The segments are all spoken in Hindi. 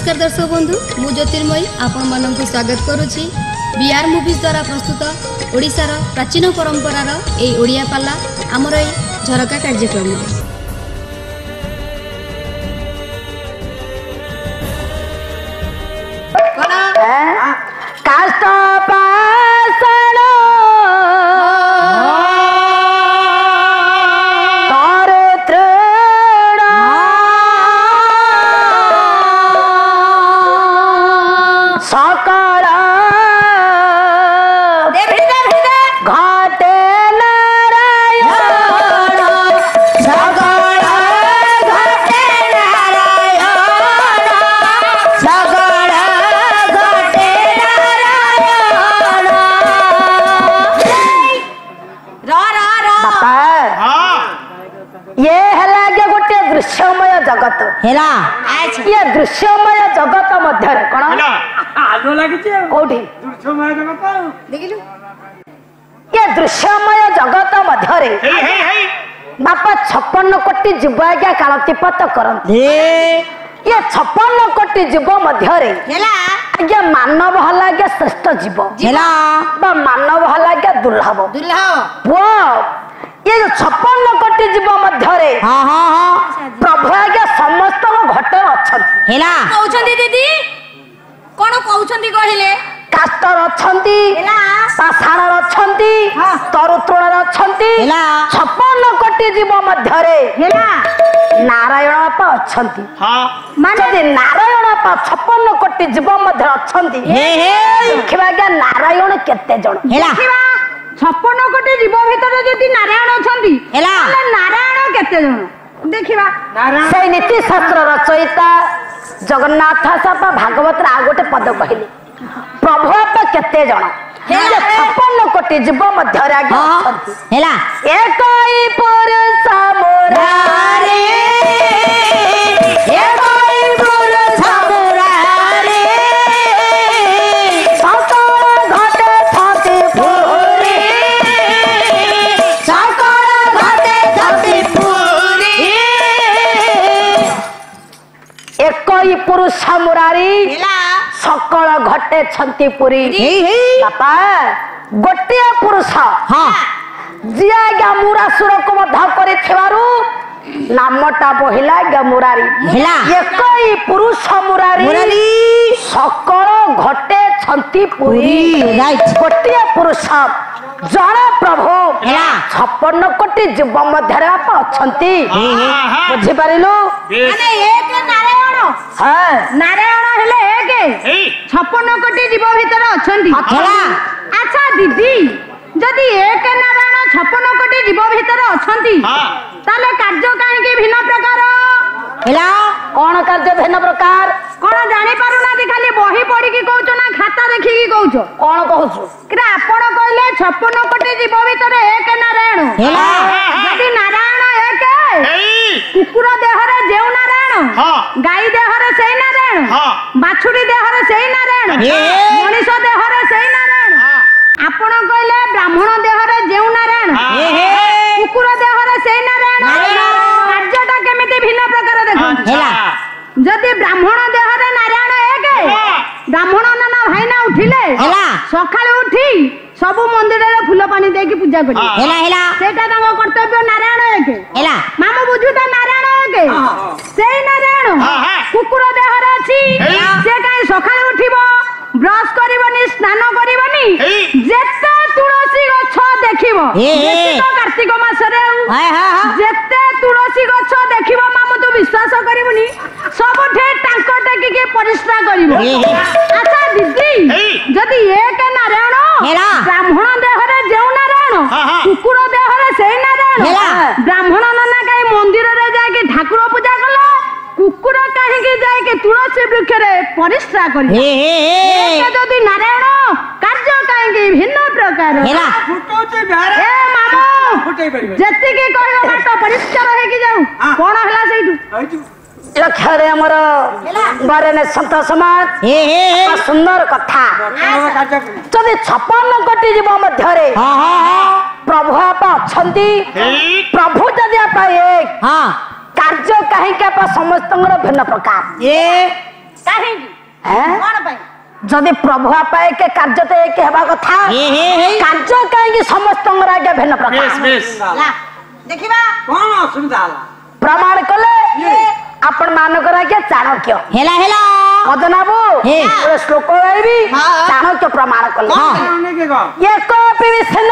नमस्कार दर्शक बंधु मु ज्योतिर्मयी आपण मानक स्वागत करुछि बीआर मूवीज द्वारा प्रस्तुत ओडिशार प्राचीन परंपरार ए ओडिया पाला आमर ए झरका कार्यक्रम जगत हेला ये दृश्यमय जगत मध्य कोन आलो लागि छै कोठी दृश्यमय जगत देखिलु ये दृश्यमय जगत मध्य रे हे हे हे बापा 56 कोटी जीव आज्ञा कालतिपत करन ये 56 कोटी जीव मध्य रे हेला आज्ञा मानव हला के श्रेष्ठ जीव हेला बा मानव हला के दुर्लभ वो ये जो 56 कोटी जीव मध्य रे हां हां हां प्रभु आज्ञा समस्त घटे अछंती हेला कहउछंती दीदी कोन कहउछंती कहिले कास्टर अछंती हेला पाषाण अछंती तरुतृण अछंती हेला 56 कोटी जीव मध्य रे हेला नारायण बापा अछंती हां माने नारायण बापा 56 कोटी जीव मध्य अछंती हे हे देखिबा आज्ञा नारायण केते जण हेला 56 कोटी जीव भीतर जति नारायण अछंती हेला नारायण केते जण देखिबा से नीति शास्त्र रचयिता जगन्नाथ सापा भागवत आ गोटे पद कहले प्रभु आप केते जण 56 कोटी जीव मध्य रे अछंती हेला एकई पुरुष मुरारी एकई पुरुष मुरारी सकल घटे छाती पूरी सकल घटे छाती पूरी एकई पुरुष मुरारी सकल घटे छंती पुरी बापा गोटे पुरुष हां जिया गमुरासुर को वध करे थिवारु नामटा बहिला गमुरारी हेला एकई पुरुष मुरारी सकल घटे छंती पुरी राइट गोटे पुरुष जड़े प्रभु 56 कोटी जीव मध्य रे आप अछंती बुझि पारिलु माने एक नारायण हां नारायण हेले एक 56 कोटी जीव भीतर अछंती अच्छा दीदी जदि एक नारायण 56 कोटी जीव भीतर अछंती ताले कार्य काहे के भिन्न प्रकार हेला कोन कार्य भिन्न प्रकार कोन जानि पारु ना खाली बही पढी की कहउछ ना खाता देखि की कहउछ कोन कहउछ कि आपण कहले 56 कोटी जीव भीतर एक नारायण हेला जदि नारायण एक कुकुर देह रे जेउ नारायण गाई देह रे सेई नारायण बाछुरी देह रे सेई नारायण मनीष देह रे सेई नारायण आपण कहले ब्राह्मण देह रे जेउ नारायण कुकुर देह रे सेई नारायण कार्यटा केमिति भिन्न प्रकार देखो हेला जदि ब्राह्मण देह रे नारायण एक ब्राह्मण नाना भाईना उठिले हेला सकाळे उठी सब मंदिर रे फूल पानी दे की पूजा करी हेला हेला सेटा तांको कर्तव्य नारायण एक हेला मामू बुझुता नारायण एक सेई नारायण कुकुर देह रे अछि से काई सकाळे उठिबो ब्रश करिवनी स्नान करिवनी जेते तुलसी गछ देखिबो जेते कार्तिक मास रे जेते तुलसी गछ देखिबो मामू तू विश्वास करिवनी सब ठे टांक टेकी के परिश्रा करिवो अच्छा दीदी जदि एक नारायण ब्राह्मण देह रे जेउ नारायण कुकुर देह रे सेई नारायण ब्राह्मण नना काई मंदिर रे जाय के ठाकुर पूजा कला कुकुर काहे के जाय के तुलसी वृक्ष रे परिश्रा करी हे जदि नारायण कार्य काहे के भिन्न प्रकार हेला फुटौते घरे ए मामू फुटै परिबे जति के कहबो बात परिष्कार हे कि जाऊ कोन हला सेइटु लक्ष्य आमर बरने संत समाज सुंदर कथा जदि 56 कोटी जीव मध्य प्रभु आप अच्छी प्रभु जदि आप एक कार्य कहीं समस्त भिन्न प्रकार କାହିଁକି हैं କଣ ପାଇଁ जदि प्रभु आपा एक कार्य तो एक हेबा कथा कार्य कहीं समस्त आगे भिन्न प्रकार ला ଦେଖିବା କଣ ଅସୁବିଧା ହେଲା प्रमाण कले आपण मानकर आगे चाणक्य हेला हेला मदनाबू हे। गोटे श्लोक गाइबी चाणक्य प्रमाण कले ଅନେକ କଣ एक विष्ण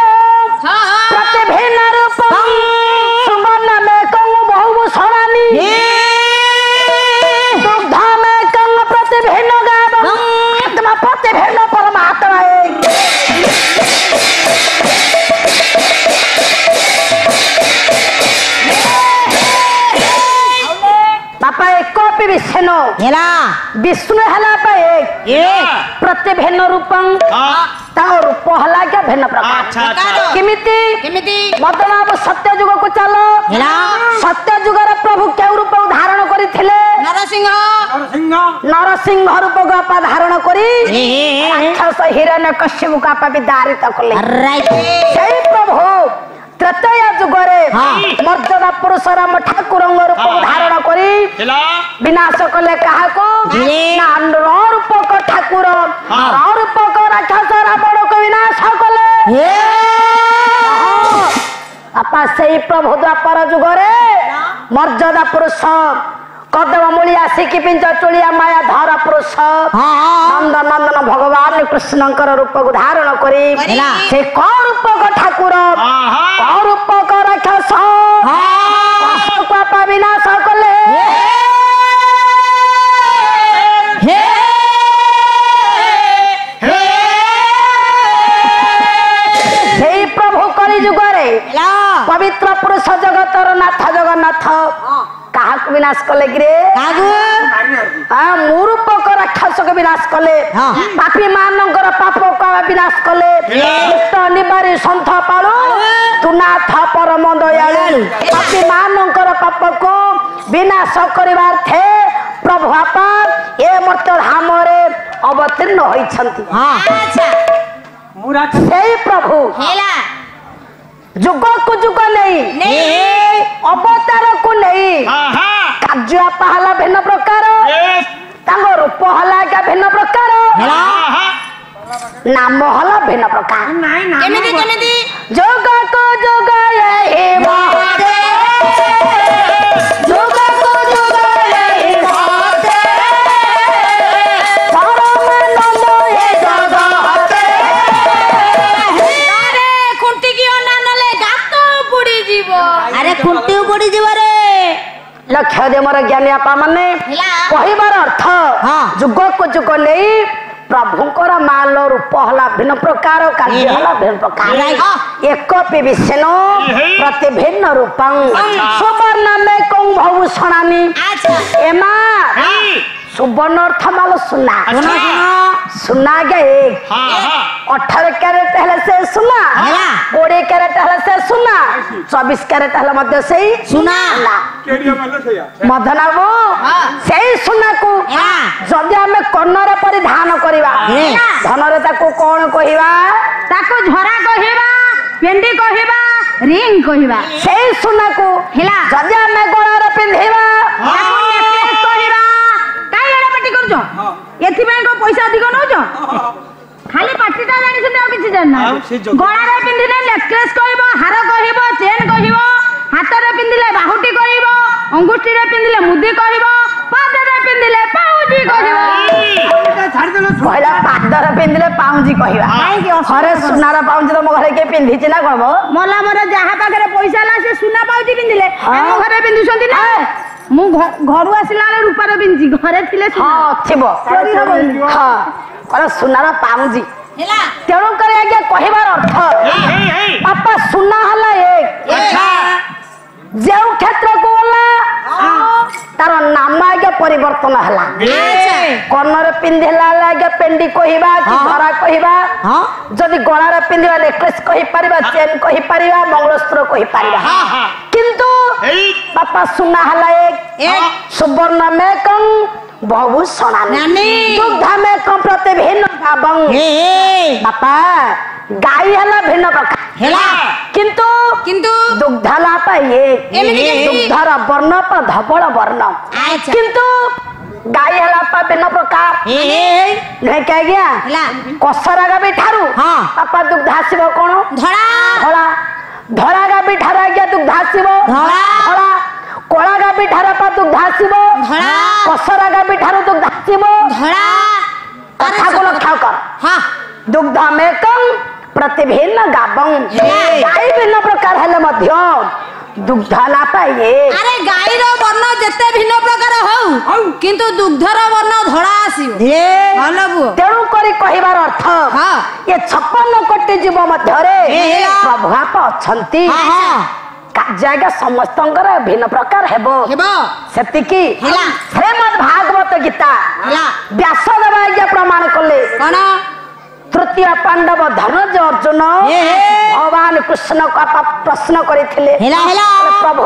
प्रतिभिन्न रूपम सुवर्ण में कंग बहुभूषणानि दुग्ध में कंग प्रतिभिन्न गावम आत्मा प्रतिभिन्न परमात्मा बापा एक विष्णु हेला विष्णु हला एक प्रतिभिन्न रूपम तार रूप हला क्या भिन्न प्रकार किमिति केमिति मदनाब सत्य जुग को चलो हेला सत्य जुगर प्रभु केउ रूप धारण करिथिले नरसिंह ନରସିଂହ नरसिंह रूप को आपा धारण करी राक्षस हिरण्यकश्यप को आपा भी दारित कले राइट सेई प्रभु त्रेतय जुगरे मर्यादा पुरुषराम ठाकुर रूप धारण करी विनाश कले काहाको ना रूपक ठाकुर रूपक राक्षस रावण को विनाश कले आपा सेई प्रभु द्वापर जुगरे मर्यादा पुरुष कदम मूली आसिकी पिंच चुलिया माया धर पुरुष नंद नंदन भगवान कृष्णकर रूप को धारण करी से क रूपक ठाकुर क रूपक राक्षस पापा विनाश कले सेई प्रभु कली जुगरे पवित्र पुरुष जगतर नाथ जगन्नाथ कहा विनाश कले गिरे मूरूपक राक्षस को विनाश कले पापी मानकर पाप को विनाश कले दुष्ट निवारी सन्थ पालु तुनाथ परम दयालु पापी मानकर पाप को विनाश करिवार थे प्रभु आपा ए मर्त्य धामरे अवतीर्ण होइछंती मुरा सेई प्रभु हेला जुग को जुग नहीं अवतार को नहीं कार्य पहला भिन्न प्रकार रूप हला भिन्न प्रकार नाम हला भिन्न प्रकार केमिति केमिति जोग को जोग ये जोग को जोग ये परमानंद ये जगते अरे खुंटी की ओना नले गातो बुडी जीव अरे खुंटी बुडी जीव रे लक्ष्य दे मोर ज्ञानी आपा माने कहिबार अर्थ जुग को जुग नहीं प्रभुंकर माल रूप हला भिन्न प्रकार कार्य हला भिन्न प्रकार एक विष्णु प्रतिभिन्न रूपं सुवर्ण में कौं भूषणानि एमा सुवर्ण अर्थ माल सुना सुना के एक 18 कैरेट हले से सुना 20 कैरेट हले से सुना 24 कैरेट हले मध्य से सुना केडिया मारले छैया मदनाबू सेई सुना को जदि आमे कन्नर परिधान करिवा धनरे ताको कोन कहिवा ତାକୁ ଝରା କହିବା ପେଣ୍ଡି କହିବା ରିଙ୍ଗ କହିବା सेई सुना को ହେଲା जदि आमे गळारे पिंधिवा ତାକୁ ନେକଲେସ୍ କହିବା କାଇଁ ଏଡା ପାଟି କରୁଛ ଏଥିପାଇଁ କଣ ପଇସା ଅଧିକ ନଉଛ ଖାଲି ପାଟିଟା ଜାଣିଛନ୍ତି ଆଉ କିଛି ଜାଣିନା ଗଳାରେ ପିନ୍ଧିଲେ ନେକଲେସ୍ କହିବ ହାର କହିବ ଚେନ୍ କହିବ ହାତରେ ପିନ୍ଧିଲେ ବାହୁଟି କହିବ ଅଙ୍ଗୁଠିରେ ପିନ୍ଧିଲେ ମୁଦି କହିବ ପାଦରେ ପିନ୍ଧିଲେ ପାଉଁଜି କହିବ कहला पादर पिंधिले पाउंजी कहिवा घरे सुनार पाउंजी तो मो घरे के पिंधिछि ना कहबो मला मरे जहा पाखरे पैसा ला से सुना पाउजी पिंधिले हम घरे पिंधुछंती ना मु घरु आसिला ले रूपार पिंधि घरे थिले हां थिबो हां कहला सुनार पाउंजी हेला तेणु करे आज्ञा कहिबार अर्थ पापा सुना हला एक अच्छा जेउ क्षेत्र को होला तार नाम आगे परिवर्तन हला कन्नर पिंधिला लागे पेंडी कहिबा कि धरा कहिबा जदि गळार पिंधिबा नेकलेस कहि परिबा चेन कहि परिबा मंगलसूत्र कहि परिबा किंतु बापा सुना हला एक सुवर्ण में कं बहुभूषणानि दुग्ध में कं प्रतिभिन्न गावं बापा गाई हला भिन्न प्रकार हेला किंतु किंतु दुग्धला पा एक दुग्धर वर्ण पर धवल वर्ण किंतु गाई हला पा भिन्न प्रकार नहीं क्या गया कसरा गाबी ठारू आपा दुग्ध आसीबो कोन धड़ा धड़ा धड़ा गाबी ठारा गया दुग्ध आसीबो धड़ा कोला गाबी ठारा पा दुग्ध आसीबो धड़ा कसरा गाबी ठारू दुग्ध आसीबो धड़ा कथा को लक्ष्य कर हां दुग्ध में कम प्रतिभिन्न गाबं गाई भिन्न प्रकार हेले मध्य दुग्ध ना पाइए अरे गाई रो वर्ण जते भिन्न प्रकार हो किंतु दुग्ध रो वर्ण धड़ा आसीबो भलो बुओ तेणु करी कहिबार अर्थ ये 56 कोटी जीव मध्य रे प्रभु आप अछंती जायगा समस्तंकर भिन्न प्रकार हेबो सेतिकी श्रीमद् भागवत गीता व्यासदेव आज्ञा प्रमाण कले कोन तृतीय पांडव धनंजय अर्जुन भगवान कृष्ण को प्रश्न करथिले प्रभु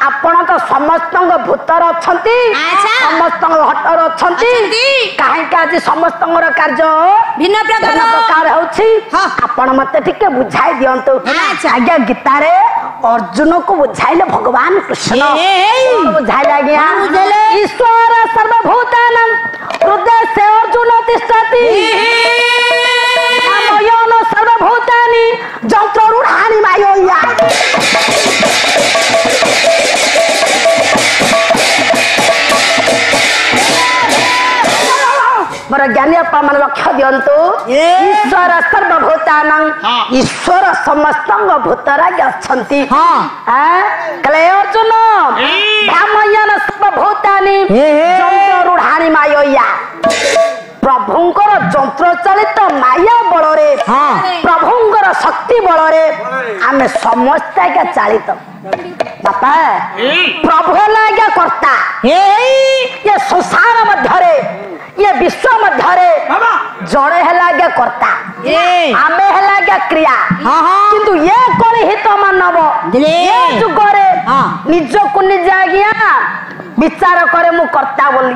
आपण तो समस्त भूतर अछंती समस्त हटर अछंती काहे के आज समस्त कार्य भिन्न प्रकार होछि आपण मते ठीक बुझाई दियंतु आज्ञा गीता रे अर्जुन को बुझाइले भगवान कृष्ण बुझाइले आज्ञा ईश्वर सर्वभूतानां हृदय से अर्जुन तिष्ठति मयन सर्वभूतानि जंत्र रूढ़ानि माया मोर ज्ञानी अपा मन लक्ष्य दियंतु ईश्वर सर्वभूतानां ईश्वर समस्त भूतरा अछंती कले अर्जुन मयन सर्वभूतानि जंत्र रूढ़ानि माया प्रभुंकर जंत्र चलित माया बलरे प्रभुंकर शक्ति बलरे आमे समस्त आज्ञा चालित बापा प्रभु आज्ञा कर्ता ये संसार मध्यरे ये विश्व मध्यरे जड़े है आज्ञा कर्ता आमे है आज्ञा क्रिया किंतु ये कोन हित मानव ये जुगरे निज को निज आज्ञा विचार करे मु कर्ता बोली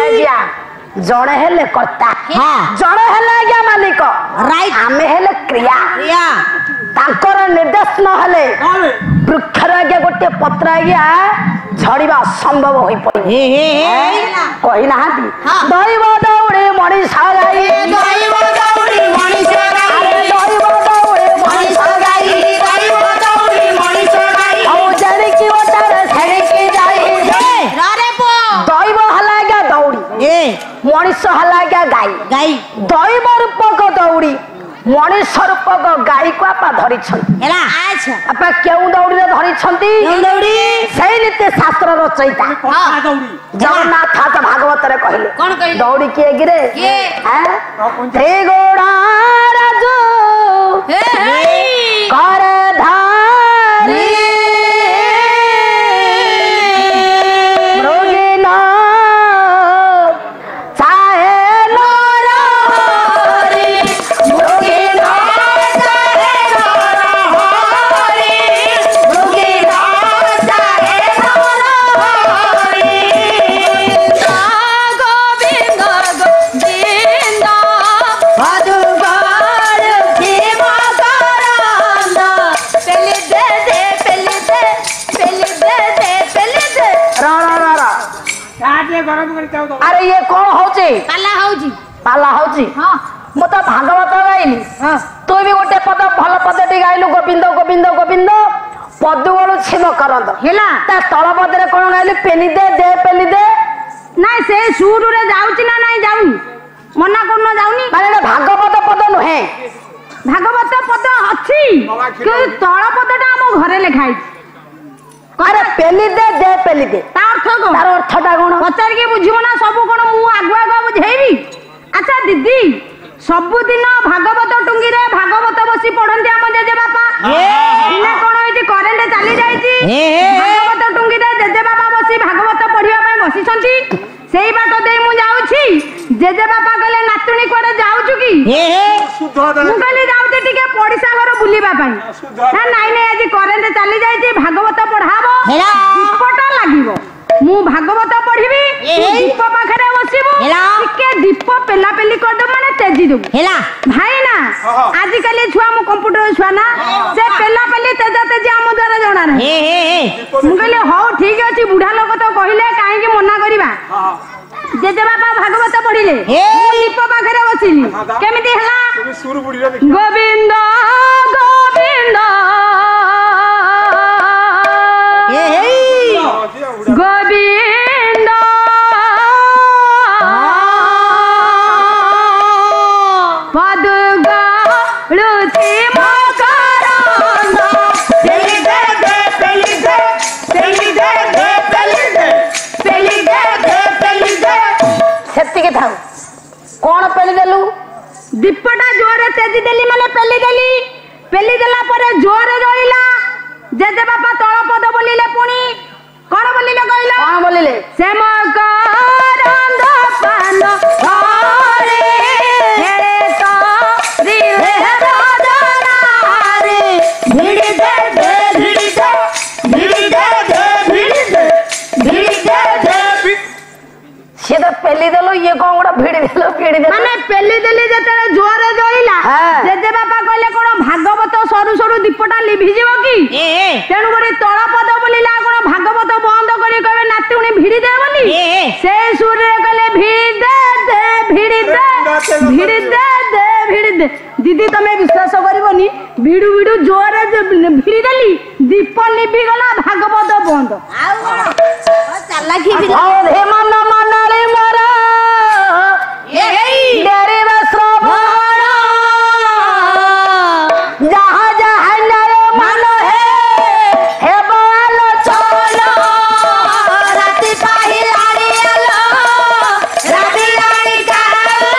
आज्ञा जड़े हेले कर्ता जड़े हेले आज्ञा मालिक आमे हेले क्रिया तांकर निर्देश न हेले वृक्षर आज्ञा गोटे पत्र आज्ञा झड़िबा असंभव होई पड़े कहि नाहांती दैव दौड़े मनीष गाई दैव दौड़े मनीष गाई दैव दौड़े मनीष गाई दैव दौड़े मनीष गाई औ जड़ी की ओटर छड़ी की जाई रे पो दैव हला आज्ञा दौड़ी मनीष हला आज्ञा गाई गाई दैव रूपक दौड़ी मनीष रूपक गाई को आपा धरी आपा केउ दौड़ी रे धरी से नीति शास्त्र रचयिता जगन्नाथ भागवत रे कहले दौड़ी किए गिरे हे गोड़ा राजू कर धारी अरे ये कौन होची पाला होची मु तो भागवत गाइली तू भी गोटे पद भल पदटी गाइलु गोविंद गोविंद गोविंद पदु वालू छिम करंद हेला ता तळ पदरे कोन गाइलु पेली दे दे पेली दे नाइ से सुरु रे जाउची ना नाइ जाउनी मना कोन जाउनी माने भागवत पद नुहे भागवत पद अछि कि तळ पदटा हम घरे लेखाई अरे पेली दे दे पेली दे तार अर्थ कोन तार अर्थटा कोन पचार के बुझिबो ना सब कोन मु आगुआ आगुआ बुझेबी अच्छा दीदी सबुदिन भागवत टुंगी रे भागवत बसी पढ़ंती हम जेजे बापा इने कोन होइती करेंट चली जाईती भागवत टुंगी रे जेजे बापा बसी भागवत पढ़िया पय बसी छंती सेही बाट देई मु जाउछी जेजे बापा कहले नातुणी कोडे जाउछु की मु कहले जाउते टिके पड़िसा घर बुलीबा पय ना नाइ नाइ आज करेंट चली जाईती भागवत पढ़ाबो दीपटा लागिबो मु भागवत पढ़िबी दीप पाखरे बसिबो टिके दीप पेला पेली कर दो माने तेजी दो हेला भाई ना आज काली छुआ मु कंप्यूटर छुआ ना से पेला पेली तेजा तेजी हम द्वारा जणा ना हे हे मु कहले हो ठीक अछि बुढ़ा लोक तो कहिले काहे कि मना करबा जेजे बाबा भागवत पढिले हे दीप पाखरे बसिली केमिति हला তুমি সুর বুড়িরা দেখি गोविंद गोविंद हे हे गोविंद पदुगाळुछि मकरंद पेली दे दे पेली दे पेली दे दे पेली दे पेली दे दे पेली दे ସେତିକି ଥାଉ କଣ ପେଲି ଦେଲୁ दीपटा जोरे तेजी देली माने पेली देला परे जोरे जळिला जेजे बापा तळ पद बोलिले पुणी कोन बोलिले कहिला କଣ ବୋଲିଲେ से मकरंद पान हरे हेरे तो रिले रदनारे भिड़ी दे दे भिड़ी दे भिड़ी दे दे भिड़ी दे भिड़ी दे दे ସିଏ ତ ପେଲି ଦେଲୁ ଇଏ କଣ ଗୋଟେ ଭିଡି ଦେଲୁ माने पेली देली जते जोरे जळिला हाँ। जेजे बापा कहले कोन भागवत सरू सरू दीपटा लिभि जीव की हे हे तेणु करी तळ पद बोलिला कोन भागवत बंद करी कहबे नातुणी भिड़ी दे बोली हे हे से सुर रे कहले भिड़ी दे दे भिड़ी दे भिड़ी दे दे भिड़ी दे दीदी तमे विश्वास करबनी भिडू भिडू जोरे भिड़ी देली दीप लिभि गला भागवत बंद आउ कोन चालाकी भी हे मन मनरे मोरा हे हे डेरे वस्त्र भरा जहाँ जहाँ नर मन हे बाल चलो राती पाहिलाडी आलो राती लाडी कालो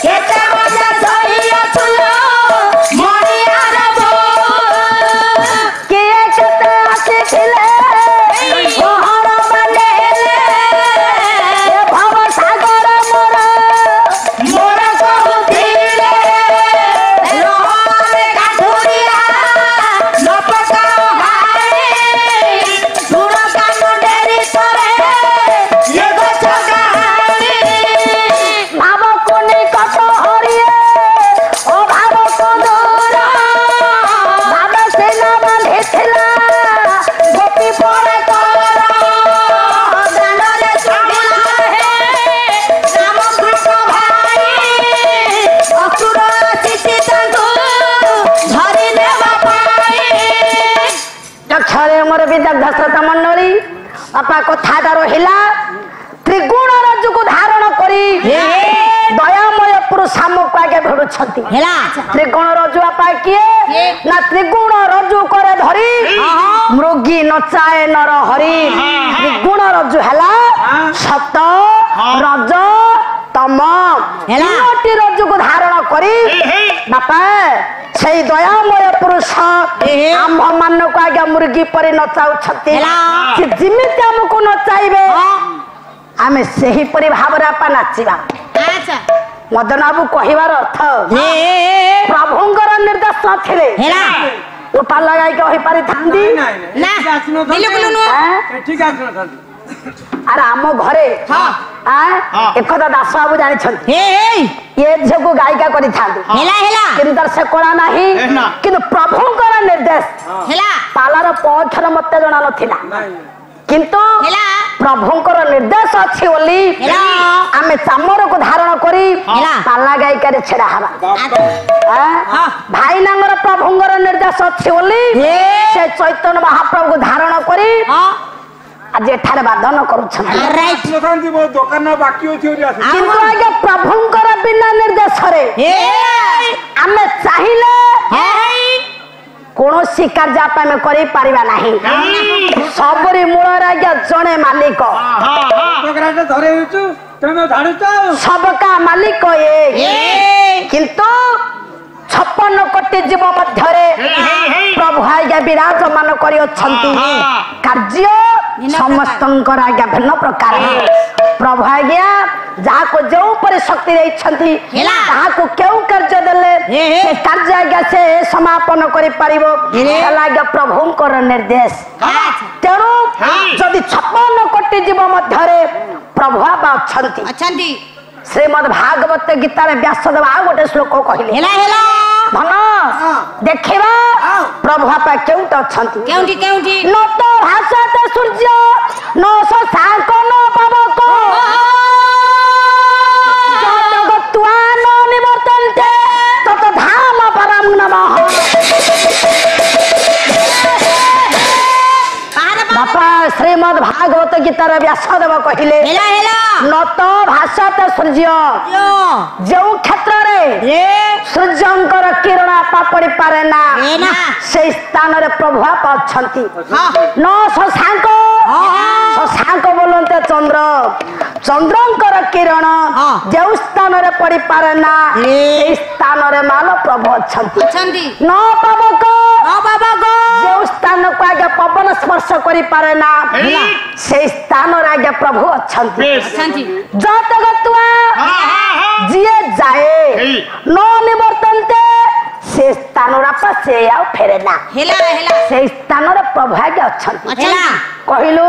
केते मजा सोइया तुलो मणियार बो किए केते आसे खिले मोहर बनेले हे भव सागर मोरा मोर कहूतिले रोहरे काठुरिया लपका हारे सुर कानो डेरी करे ये गछ गाहारे भाव कोने कट हरिए ओ भाव को दूर भाव सेना बांधे थिला गोपी पड़े कर दानरे सुनिला हे राम कृष्ण भाई असुर चिति तांतु धरि नेवा पाई अक्षरे मोर विद्या दशरथ मंडली बापा कथाटा रहिला त्रिगुण रज्जुको धारण करी दयामय पुरुष सामको आगे भिड़ुछंती हेला त्रिगुण रज्जु बापा किए ना त्रिगुण रज्जु करे धरी मृगी नचाए नर हरि त्रिगुण रज्जु हेला सत रज तम हेला। तीनोटी रज्जुको धारण करी बापा सेई दयामय पुरुष आम्भ मानक आगे मुर्गी परि नचाउछंती हेला। कि जिमिति हमको नचाइबे आमे सेही परि भावरे आपा नाचिबा अच्छा मदन बाबू कहिबार अर्थ हे प्रभुଙ୍କର निर्देश नथिले हेला उठा लगाई के होई पारि थांदी নাই নাই ना এটি আসিনো बिल्कुल नु ঠিক আছে না अरे आम घरे हाँ। एकदा दास बाबू जानिछंती हे ये झको गायिका करि थांदी हेला हेला किंतु तार से कला नाही किंतु प्रभुଙ୍କର निर्देश हेला पालार पथर मते जणा नथिला किंतु हेला प्रभुଙ୍କର निर्देश अछि बोली हेला आमे चामर को धारण करी हेला। पाला गायिका रे छेड़ा हवा हाँ। भाई नांगर प्रभुଙ୍କର निर्देश अछि बोली से चैतन्य महाप्रभु को धारण करी हां आज एठारे बाधन करूछन राइट ନଥାନ୍ତି ମୋ ଦୋକାନ ବାକି ଅଛି ବୋଲି ଆସି किंतु आगे प्रभुଙ୍କର बिना निर्देश रे हे आमे चाहिले हे कौनसी कार्य आप आमे करि पारिबा नाही सबरी मूलर आगे जणे मालिक ଦୋକାନଟା ଧରେ ହେଉଛୁ ତମେ ଧାଡୁଛ सबका मालिक ये किंतु 56 कोटी जीव मध्यरे प्रभु आज्ञा विराजमान करी अछंती कार्य समस्तंकर आज्ञा भिन्न प्रकार प्रभु आज्ञा जहा को जो पर शक्ति देछंती ताहा को केउ कार्य देले से कार्य आज्ञा से समापन करि परिबो आज्ञा प्रभुंकर निर्देश तेणु जदि 56 कोटी जीव मध्यरे प्रभु आबा अछंती अछंती श्रीमद भागवत गीतार व्यासदेव आ गोटे श्लोक कहले धन देखिबा प्रभु आपा केउट अछंती केउंठी न तो भासत सूर्य न शशांक न पवक जगत्वा न निवर्तन्ते तत धाम परम नमः। बापा श्रीमद भागवत गीतार व्यासदेव कहले न तो भासत सूर्य जो क्षेत्र रे सूर्यंकर किरण आपा पड़ी पारे ना से स्थान रे प्रभु आपा अछंती न शशांक शशांक बोलते चंद्र चंद्रंकर किरण जो स्थान रे पड़ी पारे ना से स्थान रे माल प्रभु अछंती न पवक जो स्थान को आगे पवन स्पर्श करि पारे ना से स्थान रे आगे प्रभु अछंती जत गत्वा जिए जाए न निवर्तन्ते से स्थान रापा से आ फेरे ना से स्थान रे प्रभु आगे अछंती कहिलु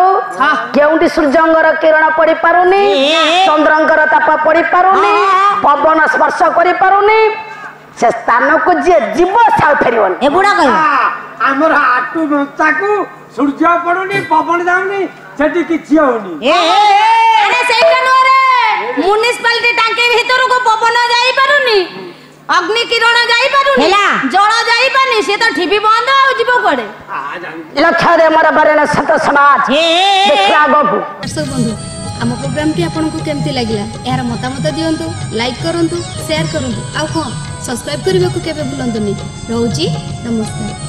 केउंडी सूर्यंगर किरण पड़ी पारुनी चंद्रंकर ताप पड़ी पारुनी पवन स्पर्श करि पारुनी से स्थान को जे जीव साउ फेरिवन ए बुढ़ा कह हमर आटू मताकू सूर्य पडुनी पवन जाउनी सेठी किछि होनी अरे सेटा नो रे म्युनिसिपालिटी टांके भीतर को पवन जाई पारुनी अग्नि किरण जाई पारुनी जल जाई पानी से तो ठीबी बंद हो जीव कोडे लक्ष्य रे मोर बरेन सत समाज देखला गबु दर्शक बंधु आम प्रोग्राम टी आपको केमती लगिला यार मतामत दियंतु लाइक करंतु शेयर करंतु आ कोन सब्सक्राइब करबा को केबे भूलंतुनी रहउची नमस्कार।